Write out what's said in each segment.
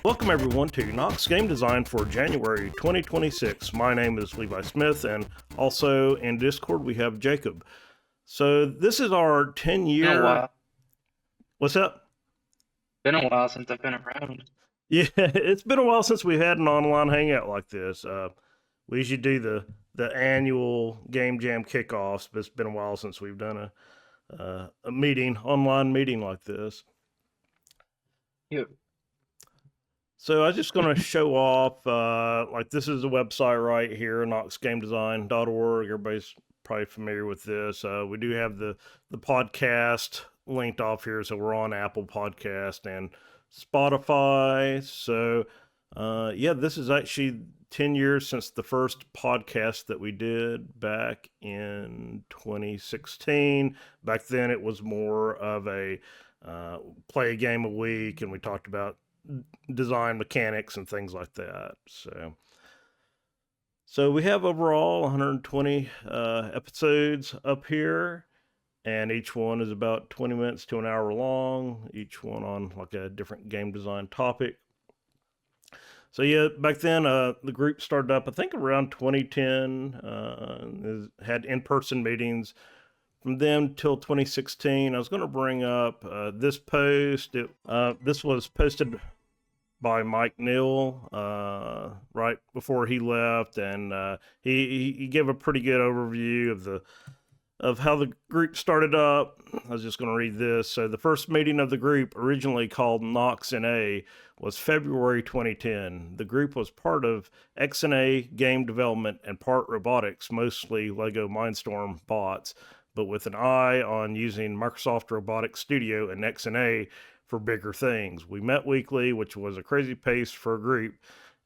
Welcome everyone to Knox Game Design for January 2026. My name is Levi Smith, and also in Discord we have Jacob. So this is our 10-year... Been a while. What's up? Been a while since I've been around. Yeah, it's been a while since we had an online hangout like this. We usually do the annual Game Jam kickoffs, but it's been a while since we've done a online meeting like this. Yep. So I was just going to show off, like this is a website right here, knoxgamedesign.org. Everybody's probably familiar with this. We do have the podcast linked off here, so we're on Apple Podcast and Spotify. So yeah, this is actually 10 years since the first podcast that we did back in 2016. Back then it was more of a play a game a week, and we talked about design mechanics and things like that. So we have overall 120 episodes up here, and each one is about 20 minutes to an hour long, each one on like a different game design topic. So yeah, back then the group started up I think around 2010, had in-person meetings from then till 2016. I was going to bring up this post. This was posted by Mike Neal right before he left, and he gave a pretty good overview of how the group started up. I was just going to read this. So the first meeting of the group, originally called Knox NA, was February 2010. The group was part of XNA game development and part robotics, mostly Lego Mindstorm bots, but with an eye on using Microsoft Robotics Studio and XNA for bigger things. We met weekly, which was a crazy pace for a group,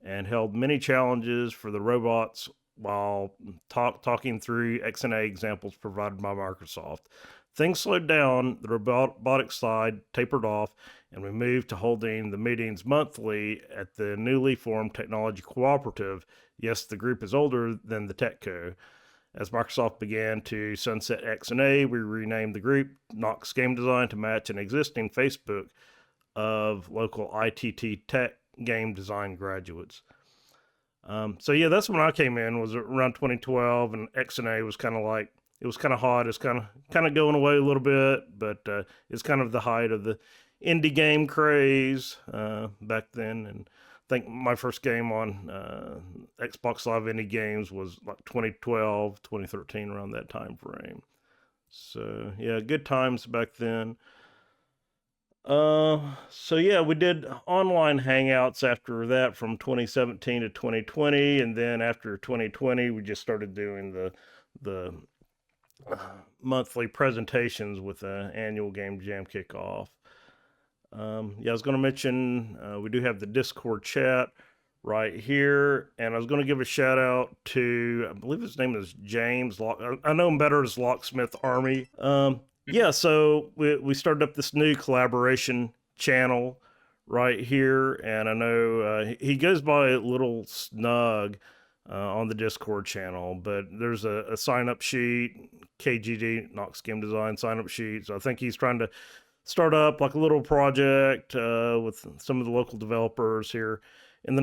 and held many challenges for the robots while talking through XNA examples provided by Microsoft. Things slowed down, the robotics side tapered off, and we moved to holding the meetings monthly at the newly formed Technology Cooperative. Yes, the group is older than the TechCo. As Microsoft began to sunset XNA, we renamed the group Knox Game Design to match an existing Facebook of local ITT Tech game design graduates. So yeah, that's when I came in, was around 2012, and XNA was kind of like, it was kind of hot. It's kind of going away a little bit, but it's kind of the height of the indie game craze back then. And I think my first game on Xbox Live Indie Games was like 2012, 2013, around that time frame. So yeah, good times back then. So yeah, we did online hangouts after that from 2017 to 2020, and then after 2020, we just started doing the monthly presentations with the annual Game Jam kickoff. Yeah, I was going to mention we do have the Discord chat right here, and I was going to give a shout out to, I believe his name is James. I know him better as locksmitharmy. Yeah, so we started up this new collaboration channel right here, and I know he goes by Lil Snug on the Discord channel, but there's a sign-up sheet, KGD, Knox Game Design sign-up sheet, so I think he's trying to start up like a little project with some of the local developers here in the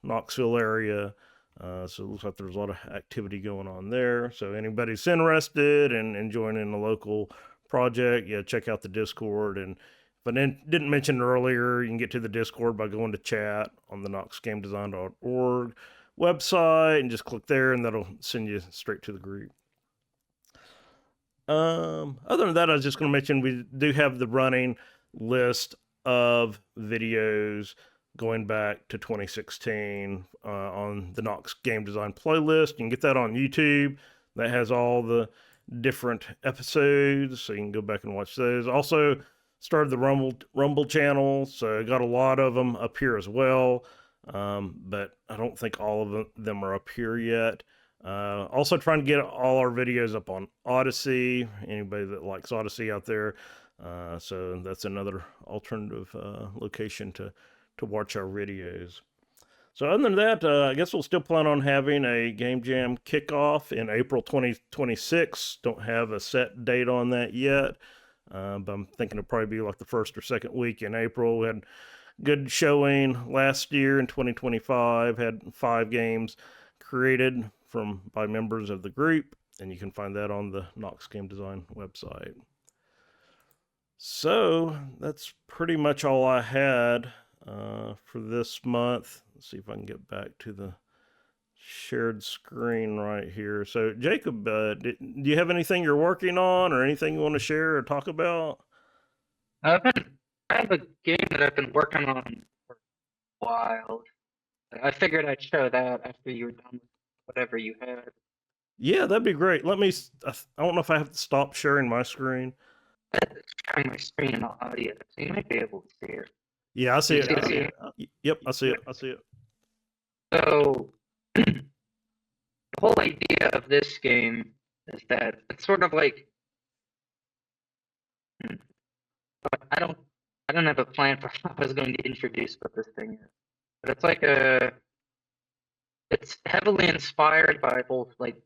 Knoxville area. So it looks like there's a lot of activity going on there. So anybody's interested in joining a local project, yeah, check out the Discord. And if I didn't mention earlier, you can get to the Discord by going to chat on the knoxgamedesign.org website and just click there, and that'll send you straight to the group. Other than that, I was just going to mention we do have the running list of videos going back to 2016 on the Knox Game Design playlist. You can get that on YouTube. That has all the different episodes, so you can go back and watch those. Also started the Rumble channel, so got a lot of them up here as well, but I don't think all of them are up here yet. Also trying to get all our videos up on Odyssey, anybody that likes Odyssey out there. So that's another alternative location to watch our videos. So other than that, I guess we'll still plan on having a Game Jam kickoff in April 2026. Don't have a set date on that yet, but I'm thinking it'll probably be like the first or second week in April. We had good showing last year in 2025. Had 5 games created by members of the group, and you can find that on the Knox Game Design website. So that's pretty much all I had for this month. Let's see if I can get back to the shared screen right here. So Jacob, do you have anything you're working on or anything you want to share or talk about? I have a game that I've been working on for a while. I figured I'd show that after you were done with whatever you had. Yeah, that'd be great. Let me, I don't know if I have to stop sharing my screen. It's showing my screen and audio, so you might be able to see it. Yeah, I see You it. see it? Yep, I see it. I see it. So the whole idea of this game is that it's sort of like I don't have a plan for how I was going to introduce what this thing is. But it's like it's heavily inspired by both like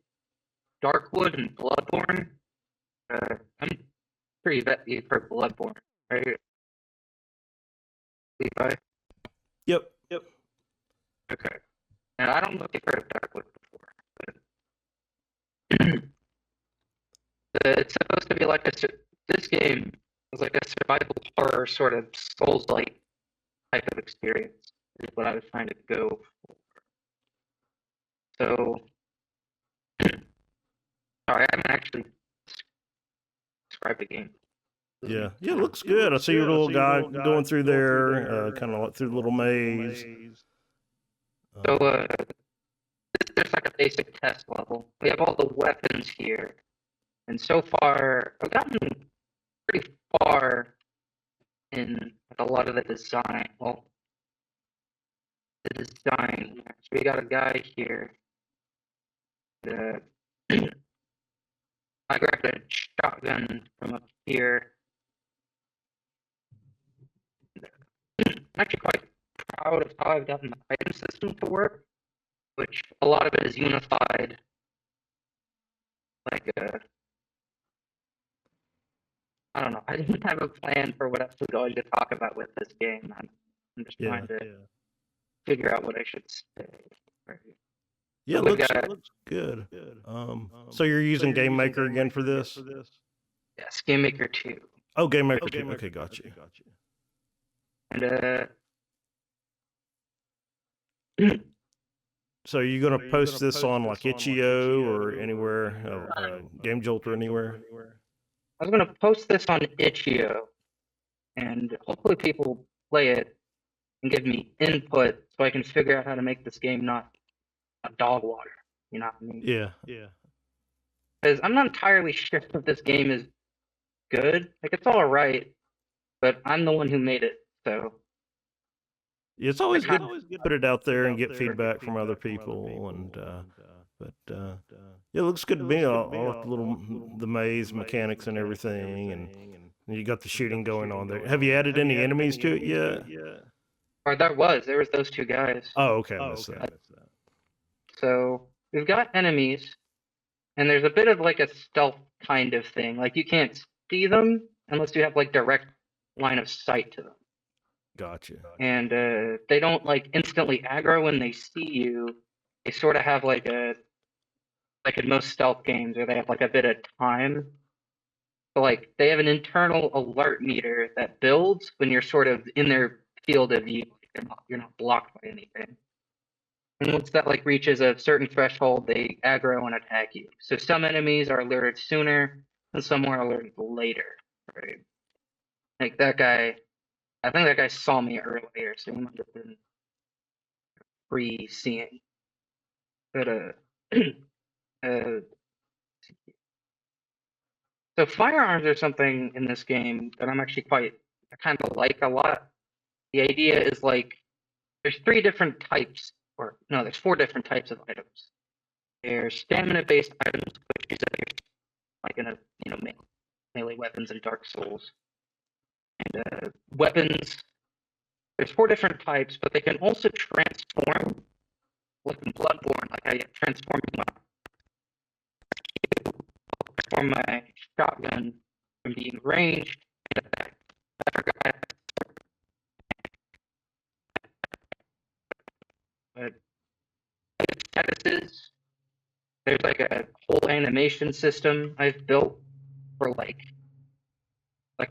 Darkwood and Bloodborne. I'm pretty vetty for Bloodborne, right? Levi? Yep. Okay. And I don't know if you've heard of Darkwood before, but it's supposed to be like this game is like a survival horror sort of Souls-like type of experience is what I was trying to go for. So, sorry, I haven't actually described the game. Yeah, it looks good. I see your little guy going through there, kind of like through the little maze. So, there's like a basic test level. We have all the weapons here, and so far, I've gotten pretty far in like, a lot of the design. Well, the design here. So we got a guy here. I grabbed a shotgun from up here. I'm actually quite proud of how I've gotten the item system to work, which a lot of it is unified. Like, I don't know. I didn't have a plan for what I was going to talk about with this game. I'm just trying to figure out what I should say. Right. Yeah, it looks good. So you're using GameMaker again for this? Yes, GameMaker 2. Oh, GameMaker 2. Okay, got you. And so are you gonna post this on like itch.io or anywhere, Game Jolt or anywhere? I was gonna post this on itch.io, and hopefully people play it and give me input so I can figure out how to make this game not a dog water. You know what I mean? Yeah. Because I'm not entirely sure if this game is good. Like it's all right, but I'm the one who made it, so. It's always good to put it out there and get feedback from other people, but it looks good to me. All the maze mechanics and everything, and you got the shooting going on there. Have you added any enemies to it yet? Or there was those 2 guys. Oh, okay, I missed that. So we've got enemies, and there's a bit of like a stealth kind of thing. Like you can't see them unless you have like direct line of sight to them. Gotcha. And they don't like instantly aggro when they see you. They sort of have like in most stealth games where they have like a bit of time. So like they have an internal alert meter that builds when you're sort of in their field of view. You're not blocked by anything. And once that like reaches a certain threshold, they aggro and attack you. So some enemies are alerted sooner, and some are alerted later. Right? Like that guy. I think that guy saw me earlier, so he might have been pre-seeing. But so firearms are something in this game that I'm actually I kind of like a lot. The idea is like there's 3 different types, or no, there's 4 different types of items. There's stamina-based items, which is like in a melee weapons in Dark Souls, and weapons. There's 4 different types, but they can also transform, like in Bloodborne. Like I transform my shotgun from being ranged. I forgot. like a whole animation system I've built for like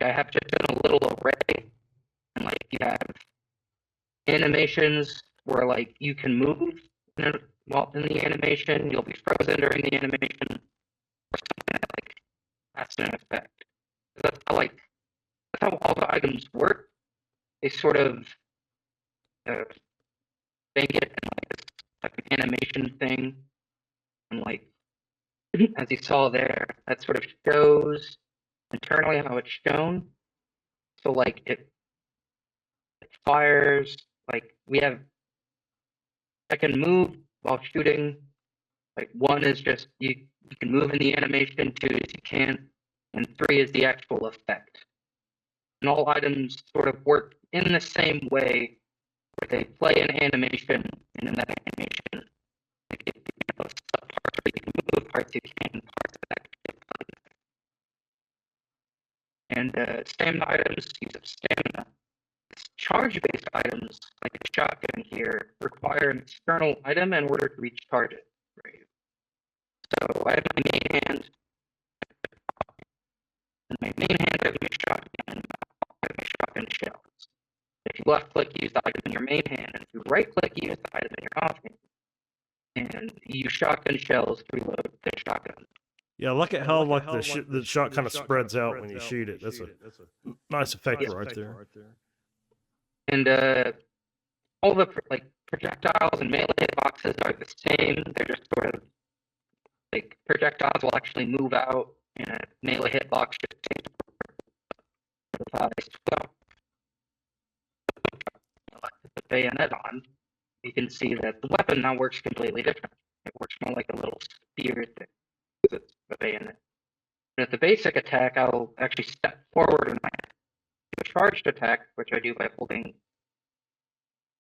I have just a little array, and like you have animations where like you can move while in the animation, you'll be frozen during the animation, or something that like has an effect. That's how all the items work. They sort of bank it in like an animation thing, and like as you saw there, that sort of shows internally how it's shown. So like it fires, like I can move while shooting. Like 1 is just you can move in the animation, 2 is you can't, and 3 is the actual effect. And all items sort of work in the same way, where they play an animation, and in that animation, like you have some parts where you can move, parts you can, parts that and stamina items use up stamina. Charge-based items, like a shotgun here, require an external item in order to recharge it. Right? So I have my main hand, and my main hand I have my shotgun, and I have my shotgun shells. If you left-click, use the item in your main hand, and if you right-click, use the item in your off hand. And you use shotgun shells to reload the shotgun. Yeah, look at how like the shot kind of spreads out when you shoot it. That's a nice effect right there. And all the like projectiles and melee hitboxes are the same. They're just sort of like projectiles will actually move out, and a melee hitbox just takes the bayonet on. You can see that the weapon now works completely different. It works more like a little spear thing. It's the bayonet. And at the basic attack, I'll actually step forward and do a charged attack, which I do by holding.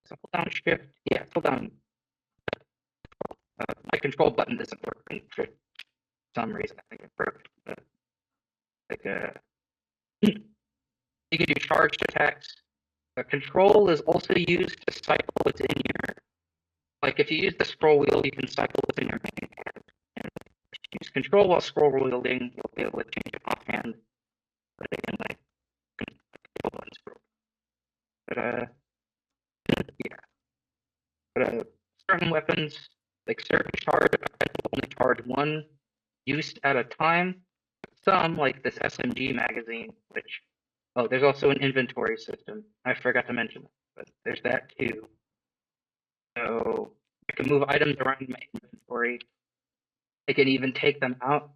So hold down shift. Yeah, hold down. My control button doesn't work for some reason. I think it broke. But you can do charged attacks. Control is also used to cycle what's in your. Like if you use the scroll wheel, you can cycle what's in your main hand. And if you use control while scroll wielding, you'll be able to change it offhand. But again, like control and scroll. But yeah. But certain weapons, like certain charge effects, will only charge 1 use at a time. Some, like this SMG magazine, which there's also an inventory system. I forgot to mention that, but there's that too. So I can move items around my inventory. I can even take them out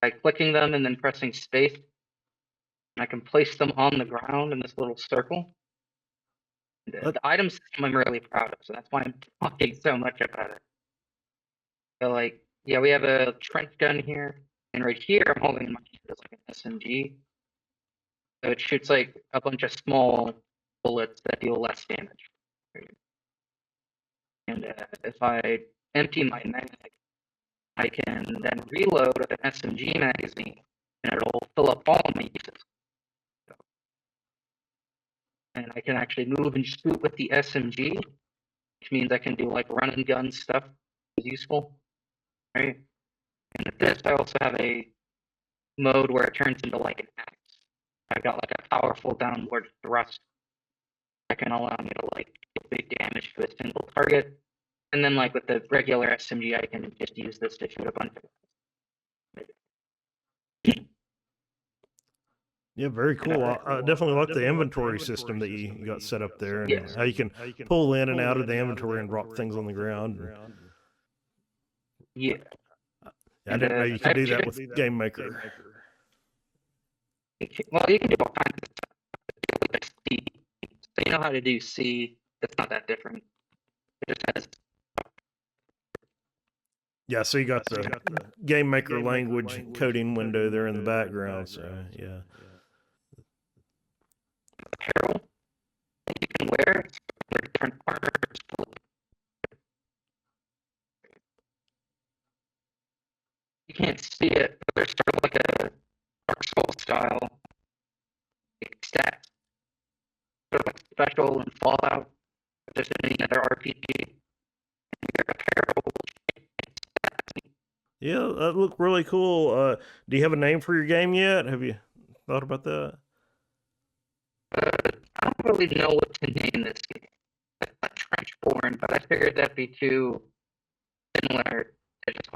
by clicking them and then pressing space. And I can place them on the ground in this little circle. And, the item system I'm really proud of, so that's why I'm talking so much about it. So like, yeah, we have a trench gun here, and right here I'm holding in my hand like an SMG. So it shoots like a bunch of small bullets that deal less damage. And if I empty my mag, I can then reload an SMG magazine, and it'll fill up all my uses. So, and I can actually move and shoot with the SMG, which means I can do like run and gun stuff, which is useful, right? And with this, I also have a mode where it turns into like an axe. I've got like a powerful downward thrust that can allow me to like do big damage to a single target. And then like with the regular SMG, I can just use this to shoot a bunch of. Yeah, very cool. I definitely like the inventory system that you got set up there, and how you can pull in and out of the inventory and drop things on the ground. Yeah. I didn't know you could do that with GameMaker. Well, you can do all kinds of stuff. Like C. So you know how to do C. It's not that different. It just has. Yeah, so you got the GameMaker language coding window there in the background. So yeah. Apparel that you can wear for different armors. You can't see it, but there's sort of like a Dark Souls style stat, sort of like special and Fallout, just in any other RPG. And your apparel will change stats. Yeah, that looked really cool. Do you have a name for your game yet? Have you thought about that? I don't really know what to name this game. Trenchborn, but I figured that'd be too similar to just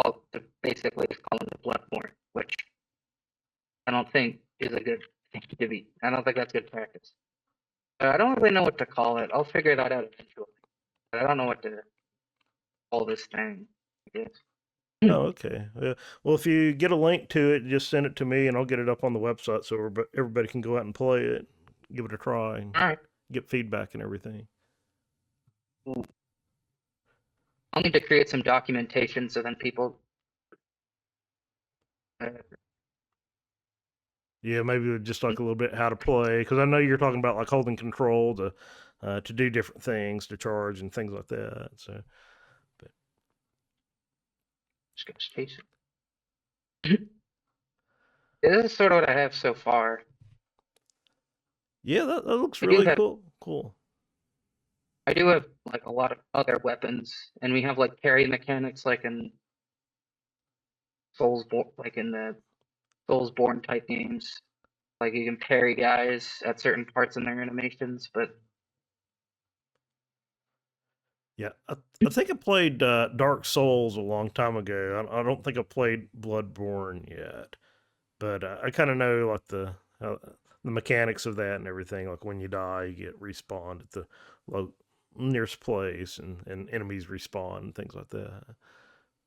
basically just call it the Bloodborne, which I don't think is a good thing to be. I don't think that's good practice. I don't really know what to call it. I'll figure that out eventually. But I don't know what to call this thing, I guess. Oh, okay. Yeah. Well, if you get a link to it, just send it to me, and I'll get it up on the website so everybody can go out and play it, give it a try, and All right. get feedback and everything. I'll need to create some documentation so then people. Uh, Yeah, maybe just like a little bit how to play, because I know you're talking about like holding control to do different things, to charge and things like that. So, but just go station. This is sort of what I have so far. yeah, that looks I do really have cool. Cool. I do have like a lot of other weapons, and we have like parry mechanics like in like in the Soulsborne type games. Like you can parry guys at certain parts in their animations, but Yeah, I think I played Dark Souls a long time ago. I don't think I played Bloodborne yet, but I kind of know like the mechanics of that and everything. Like when you die, you get respawned at the lo- nearest place, and enemies respawn and things like that.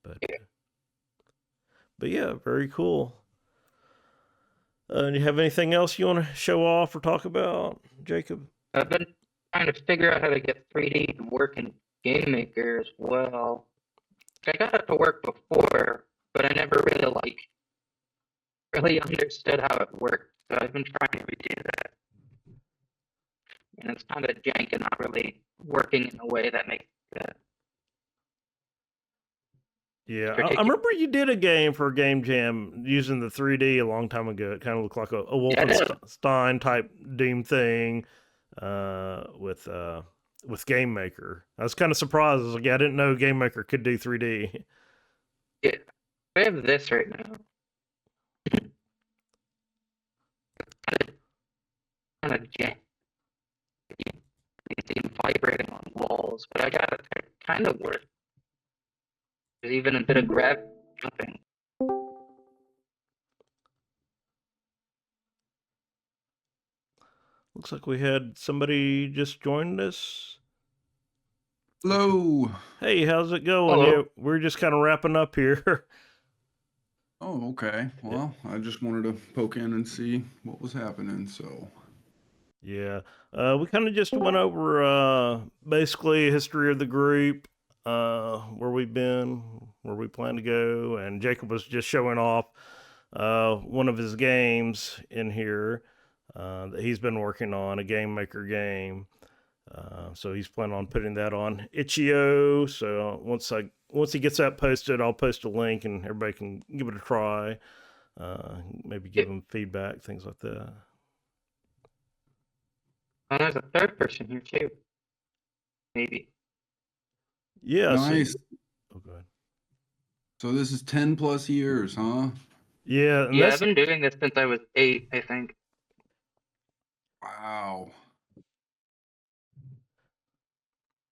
But yeah. but yeah, very cool. Do you have anything else you want to show off or talk about, Jacob? I've been trying to figure out how to get 3D to work in GameMaker as well. I got it to work before, but I never really understood how it worked. So I've been trying to redo that, and it's kind of jank and not really working in a way that makes that Yeah, I particular. remember you did a game for Game Jam using the 3D a long time ago. It kind of looked like a Yeah, I did. Wolfenstein type Doom thing with GameMaker. I was kind of surprised. I was like, yeah, I didn't know GameMaker could do 3D. Yeah, I have this right now. Kind of jank. It's vibrating on walls, but I got it to kind of work. There's even a bit of grab jumping. Looks like we had somebody just joined us. Hello. Hey, how's it going? Yeah, Hello. we're just kind of wrapping up here. Oh, okay. Yeah. Well, I just wanted to poke in and see what was happening. So, Yeah. We kind of just went over basically history of the group, where we've been, where we plan to go, and Jacob was just showing off one of his games in here that he's been working on, a Game Maker game. So he's planning on putting that on itch.io. So once he gets that posted, I'll post a link and everybody can give it a try. Maybe Yeah. give him feedback, things like that. Oh, there's a third person here too. Maybe. Yeah. nice. Oh, go ahead. So this is 10 plus years, huh? Yeah, and Yeah, that's I've been doing this since I was 8, I think. Wow.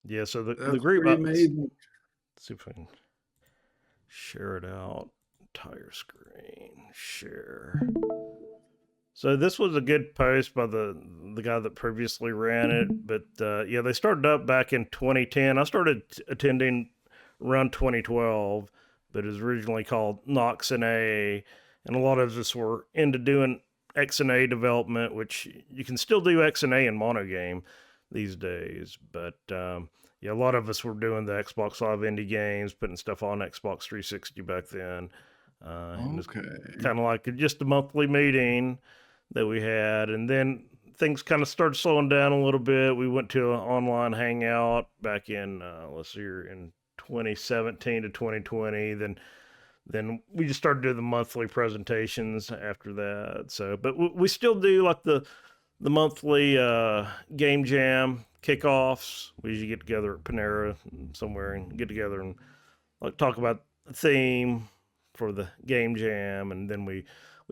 yeah. So the That's group. pretty amazing. Let's see if I can share it out. Entire screen share. So this was a good post by the guy that previously ran it, but yeah, they started up back in 2010. I started attending around 2012, but it was originally called Knox and A, and a lot of us were into doing X and A development, which you can still do X and A in monogame these days, but yeah, a lot of us were doing the Xbox Live indie games, putting stuff on Xbox 360 back then. And it's Okay. kind of like just a monthly meeting that we had, and then things kind of started slowing down a little bit. We went to an online hangout back in let's see here, in 2017 to 2020. Then we just started doing the monthly presentations after that. So, but we still do like the monthly game jam kickoffs. We usually get together at Panera somewhere and get together and like talk about the theme, for the game jam, and then we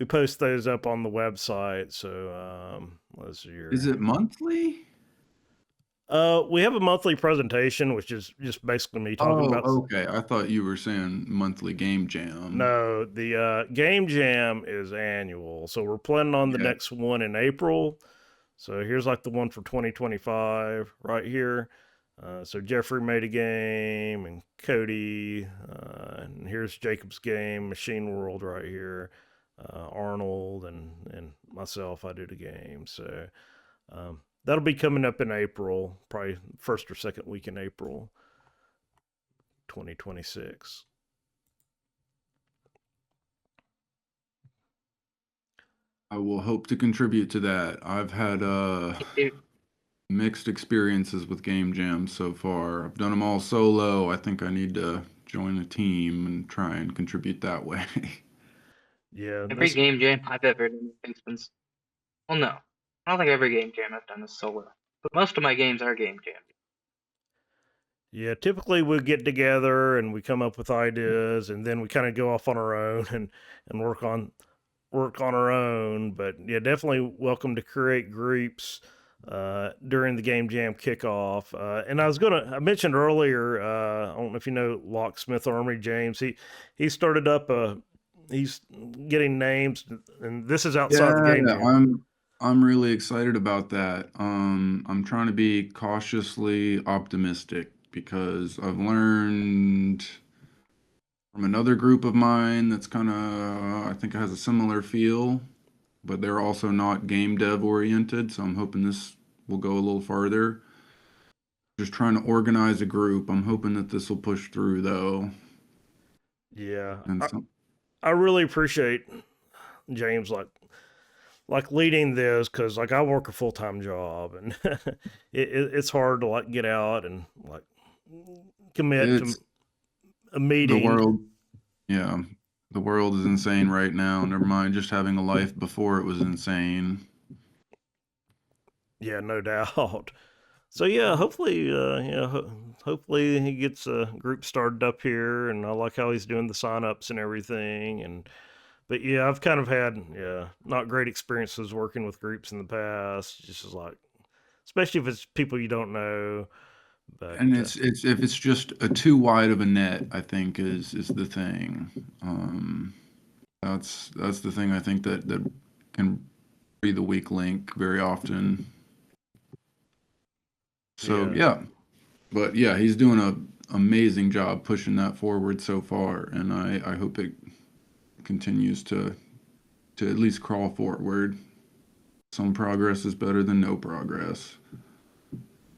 post those up on the website. So let's see here. Is it monthly? We have a monthly presentation, which is just basically me talking about. Okay. I thought you were saying monthly game jam. No, the game jam is annual, so we're planning on the Okay. next one in April. So here's like the one for 2025 right here. So Jeffrey made a game, and Cody, and here's Jacob's game, Machine World right here. Arnold and myself, I did a game. So that'll be coming up in April, probably first or second week in April, 2026. I will hope to contribute to that. I've had It- mixed experiences with game jams so far. I've done them all solo. I think I need to join a team and try and contribute that way. Yeah, Every game jam I've ever done has been. Well, no, I don't think every game jam I've done is solo, but most of my games are game jams. yeah. Typically, we get together and we come up with ideas, and then we kind of go off on our own and work on our own. But yeah, definitely welcome to create groups during the game jam kickoff. And I mentioned earlier, I don't know if you know locksmitharmy James. He started up he's getting names, and this is outside the game jam. I'm really excited about that. I'm trying to be cautiously optimistic because I've learned from another group of mine that's kind of, I think has a similar feel, but they're also not game dev oriented. So I'm hoping this will go a little farther. Just trying to organize a group. I'm hoping that this will push through though. Yeah, And I really appreciate James like leading this, because like I work a full-time job, and it's hard to like get out and like commit to a the meeting. world, yeah, the world is insane right now. Never mind just having a life before it was insane. Yeah, no doubt. So yeah, hopefully, hopefully he gets a group started up here, and I like how he's doing the sign-ups and everything. And but yeah, I've kind of had not great experiences working with groups in the past. Just as like, especially if it's people you don't know. But And it's if it's just a too wide of a net, I think is the thing. That's the thing I think that can be the weak link very often. So yeah, but yeah, he's doing a amazing job pushing that forward so far, and I hope it continues to at least crawl forward. Some progress is better than no progress.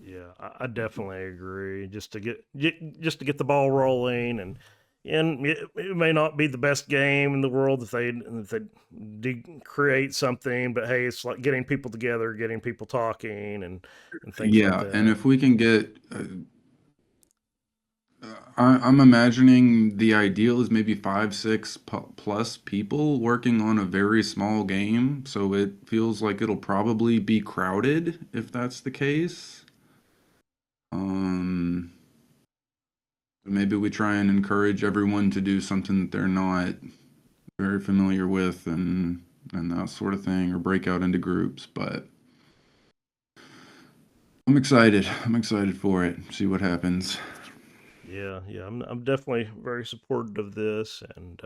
yeah, I definitely agree. Just to get the ball rolling, and it may not be the best game in the world if they create something, but hey, it's like getting people together, getting people talking, and things like Yeah, that. and if we can get, I'm imagining the ideal is maybe five, six plus people working on a very small game, so it feels like it'll probably be crowded if that's the case. Maybe we try and encourage everyone to do something that they're not very familiar with and that sort of thing, or break out into groups. But I'm excited. I'm excited for it. See what happens. Yeah, I'm definitely very supportive of this, and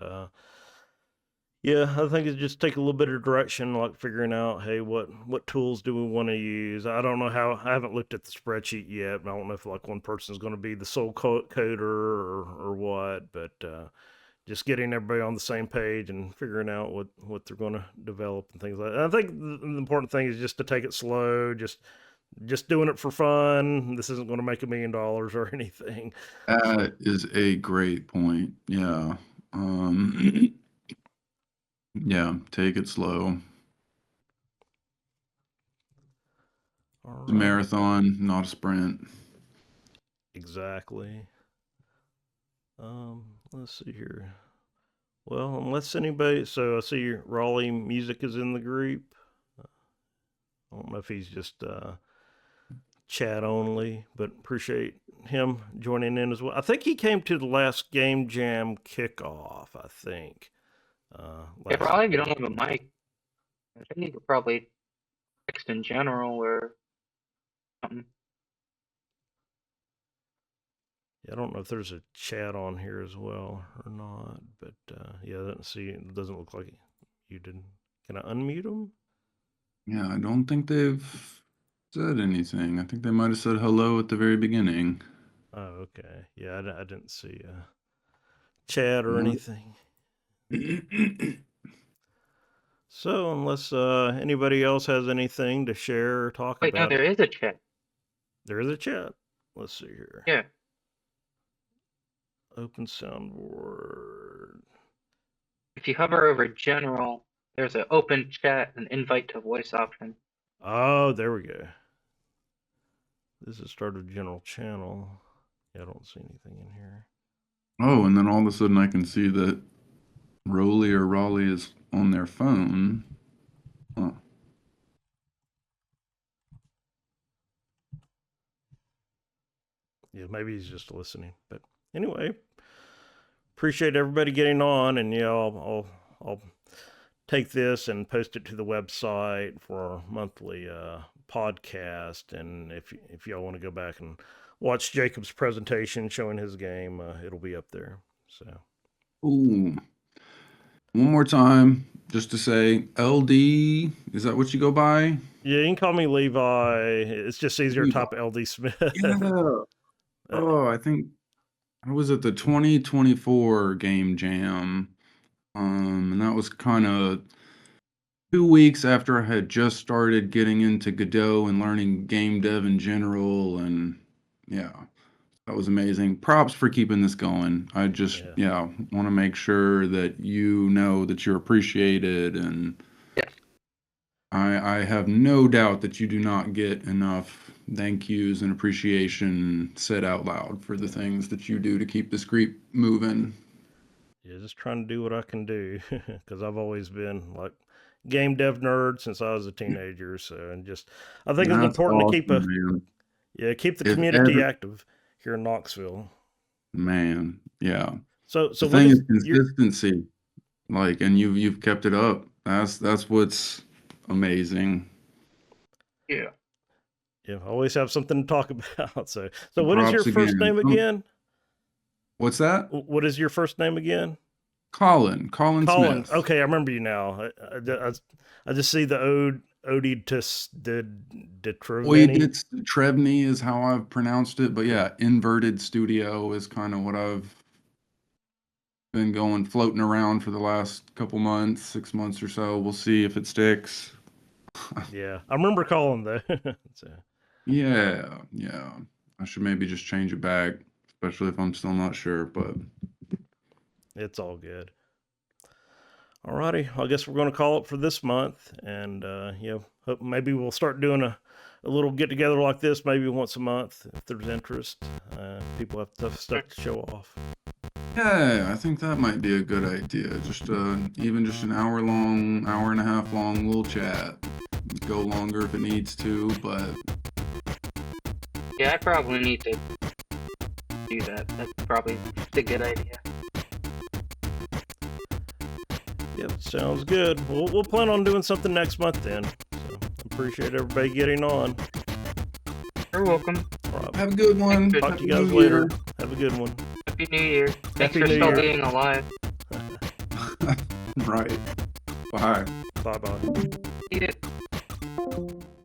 yeah, I think it's just take a little bit of direction, like figuring out, hey, what tools do we want to use? I don't know how. I haven't looked at the spreadsheet yet, but I don't know if like one person's going to be the sole coder or what. But just getting everybody on the same page and figuring out what they're going to develop and things like that. And I think the important thing is just to take it slow, just doing it for fun. This isn't going to make $1 million or anything. That is a great point. Yeah. Yeah, take it slow. All It's a right. marathon, not a sprint. Exactly. Let's see here. Well, unless anybody, so I see RollyMusic is in the group. I don't know if he's just chat only, but appreciate him joining in as well. I think he came to the last Game Jam kickoff, I think. Yeah, probably if you don't have a mic. I think you could probably text in general or something. Yeah, I don't know if there's a chat on here as well or not, but yeah, it doesn't look like you did. Can I unmute him? Yeah, I don't think they've said anything. I think they might have said hello at the very beginning. Oh, okay. Yeah, I didn't see a chat or No. anything. So, unless anybody else has anything to share or talk Wait, no, about, there is a chat. there is a chat. Let's see here. Yeah. Open soundboard. If you hover over general, there's an open chat and invite to voice option. Oh, there we go. This is start a general channel. Yeah, I don't see anything in here. Oh, and then all of a sudden I can see that Rolly or Raleigh is on their phone. Huh. Yeah, maybe he's just listening. But anyway, appreciate everybody getting on, and yeah, I'll take this and post it to the website for our monthly podcast. And if y'all want to go back and watch Jacob's presentation showing his game, it'll be up there. So. Ooh. One more time, just to say, LD, is that what you go by? Yeah, you can call me Levi. It's just easier to Levi. type LD Smith. Yeah. Oh, I think I was at the 2024 Game Jam. And that was kind of 2 weeks after I had just started getting into Godot and learning game dev in general. And yeah, that was amazing. Props for keeping this going. I just, want to make sure that you know that you're appreciated. And Yes. I have no doubt that you do not get enough thank yous and appreciation said out loud for the things that you do to keep this group moving. Yeah, just trying to do what I can do, because I've always been like game dev nerd since I was a teenager. So, and just I think it's important to keep keep the community active here in Knoxville. Man, yeah. So the thing is consistency, like, and you've kept it up. That's what's amazing. Yeah. Yeah, I always have something to talk about. So what is your first name again? What's that? What is your first name again? Colin Smith. Okay, I remember you now. I just see the Odie de Trevny is how I've pronounced it, but yeah, inverted studio is kind of what I've been floating around for the last couple months, 6 months or so. We'll see if it sticks. Yeah, I remember Colin though. So. Yeah. I should maybe just change it back, especially if I'm still not sure, but it's all good. Alrighty, I guess we're going to call it for this month, and hope maybe we'll start doing a little get together like this, maybe once a month if there's interest. People have stuff to show off. Yeah, I think that might be a good idea. Just even just an hour and a half long little chat. Go longer if it needs to, but yeah, I probably need to do that. That's probably a good idea. Yep, sounds good. We'll plan on doing something next month then. So appreciate everybody getting on. You're welcome. Right. Have a good one. Talk to you guys later. Have a good one. Happy New Year. Thanks for still being alive. Right. Bye. Bye-bye. Eat it.